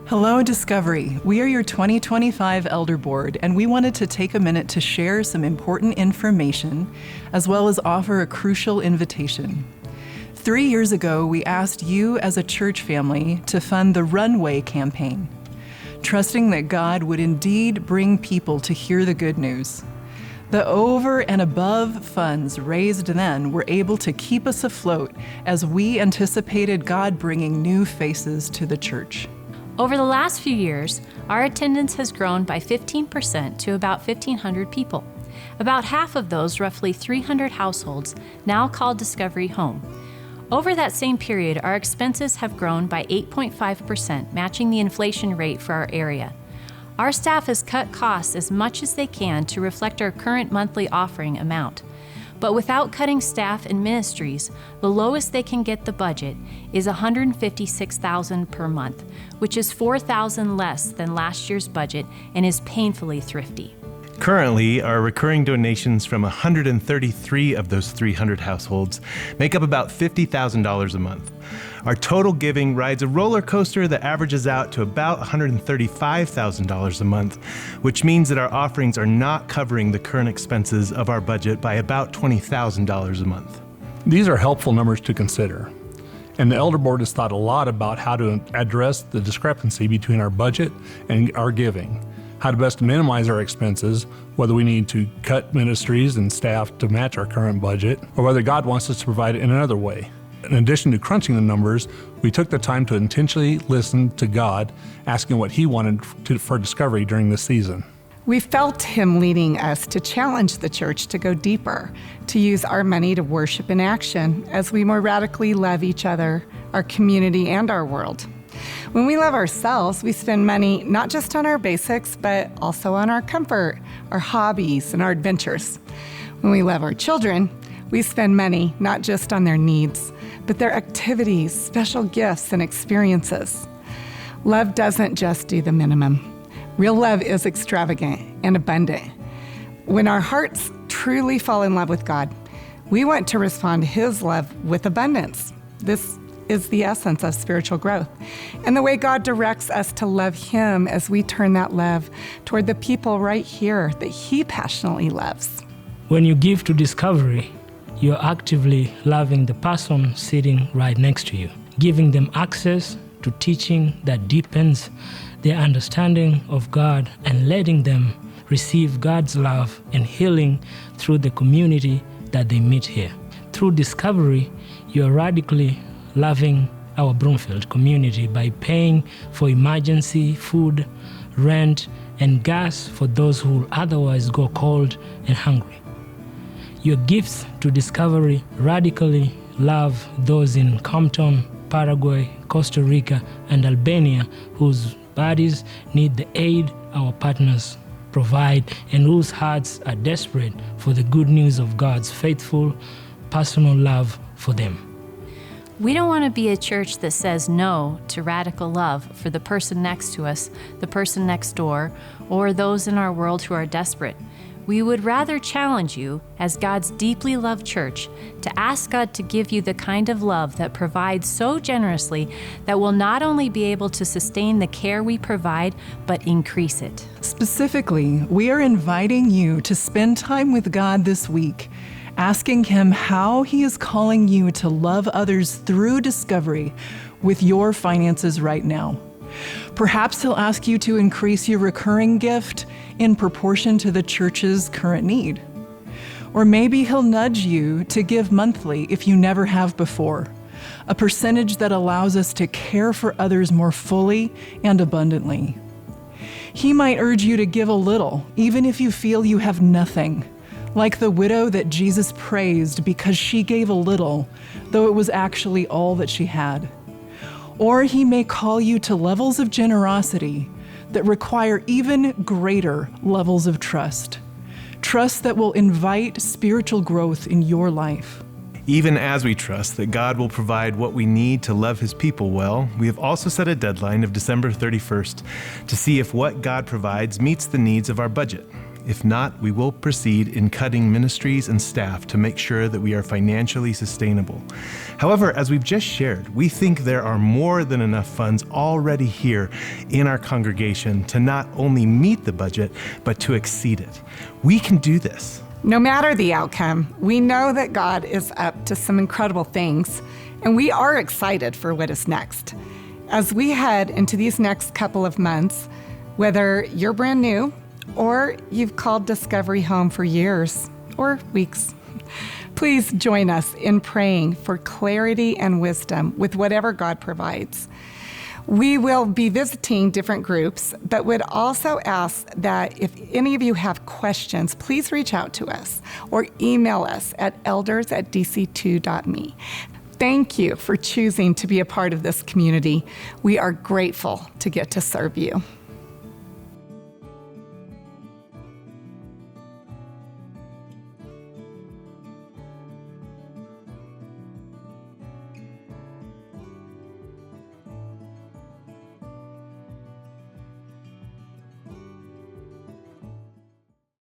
Hello, Discovery. We are your 2025 Elder Board, and we wanted to take a minute to share some important information, as well as offer a crucial invitation. 3 years ago, we asked you as a church family to fund the Runway campaign, trusting that God would indeed bring people to hear the good news. The over and above funds raised then were able to keep us afloat as we anticipated God bringing new faces to the church. Over the last few years, our attendance has grown by 15% to about 1,500 people. About half of those, roughly 300 households, now call Discovery home. Over that same period, our expenses have grown by 8.5%, matching the inflation rate for our area. Our staff has cut costs as much as they can to reflect our current monthly offering amount. But without cutting staff and ministries, the lowest they can get the budget is $156,000 per month, which is $4,000 less than last year's budget and is painfully thrifty. Currently, our recurring donations from 133 of those 300 households make up about $50,000 a month. Our total giving rides a roller coaster that averages out to about $135,000 a month, which means that our offerings are not covering the current expenses of our budget by about $20,000 a month. These are helpful numbers to consider, and the Elder Board has thought a lot about how to address the discrepancy between our budget and our giving, how to best minimize our expenses, whether we need to cut ministries and staff to match our current budget, or whether God wants us to provide it in another way. In addition to crunching the numbers, we took the time to intentionally listen to God, asking what He wanted for Discovery during this season. We felt Him leading us to challenge the church to go deeper, to use our money to worship in action as we more radically love each other, our community, and our world. When we love ourselves, we spend money not just on our basics, but also on our comfort, our hobbies, and our adventures. When we love our children, we spend money not just on their needs, but their activities, special gifts, and experiences. Love doesn't just do the minimum. Real love is extravagant and abundant. When our hearts truly fall in love with God, we want to respond to His love with abundance. This is the essence of spiritual growth, and the way God directs us to love Him as we turn that love toward the people right here that He passionately loves. When you give to Discovery, you're actively loving the person sitting right next to you, giving them access to teaching that deepens their understanding of God and letting them receive God's love and healing through the community that they meet here. Through Discovery, you're radically loving our Broomfield community by paying for emergency food, rent, and gas for those who will otherwise go cold and hungry. Your gifts to Discovery radically love those in Compton, Paraguay, Costa Rica, and Albania whose bodies need the aid our partners provide and whose hearts are desperate for the good news of God's faithful, personal love for them. We don't want to be a church that says no to radical love for the person next to us, the person next door, or those in our world who are desperate. We would rather challenge you, as God's deeply loved church, to ask God to give you the kind of love that provides so generously that will not only be able to sustain the care we provide, but increase it. Specifically, we are inviting you to spend time with God this week, asking Him how He is calling you to love others through Discovery with your finances right now. Perhaps He'll ask you to increase your recurring gift in proportion to the church's current need. Or maybe He'll nudge you to give monthly if you never have before, a percentage that allows us to care for others more fully and abundantly. He might urge you to give a little, even if you feel you have nothing, like the widow that Jesus praised because she gave a little, though it was actually all that she had. Or He may call you to levels of generosity that require even greater levels of trust that will invite spiritual growth in your life. Even as we trust that God will provide what we need to love His people well, we have also set a deadline of December 31st to see if what God provides meets the needs of our budget. If not, we will proceed in cutting ministries and staff to make sure that we are financially sustainable. However, as we've just shared, we think there are more than enough funds already here in our congregation to not only meet the budget, but to exceed it. We can do this. No matter the outcome, we know that God is up to some incredible things, and we are excited for what is next. As we head into these next couple of months, whether you're brand new or you've called Discovery home for years or weeks, please join us in praying for clarity and wisdom with whatever God provides. We will be visiting different groups, but would also ask that if any of you have questions, please reach out to us or email us at elders@dc2.me. Thank you for choosing to be a part of this community. We are grateful to get to serve you.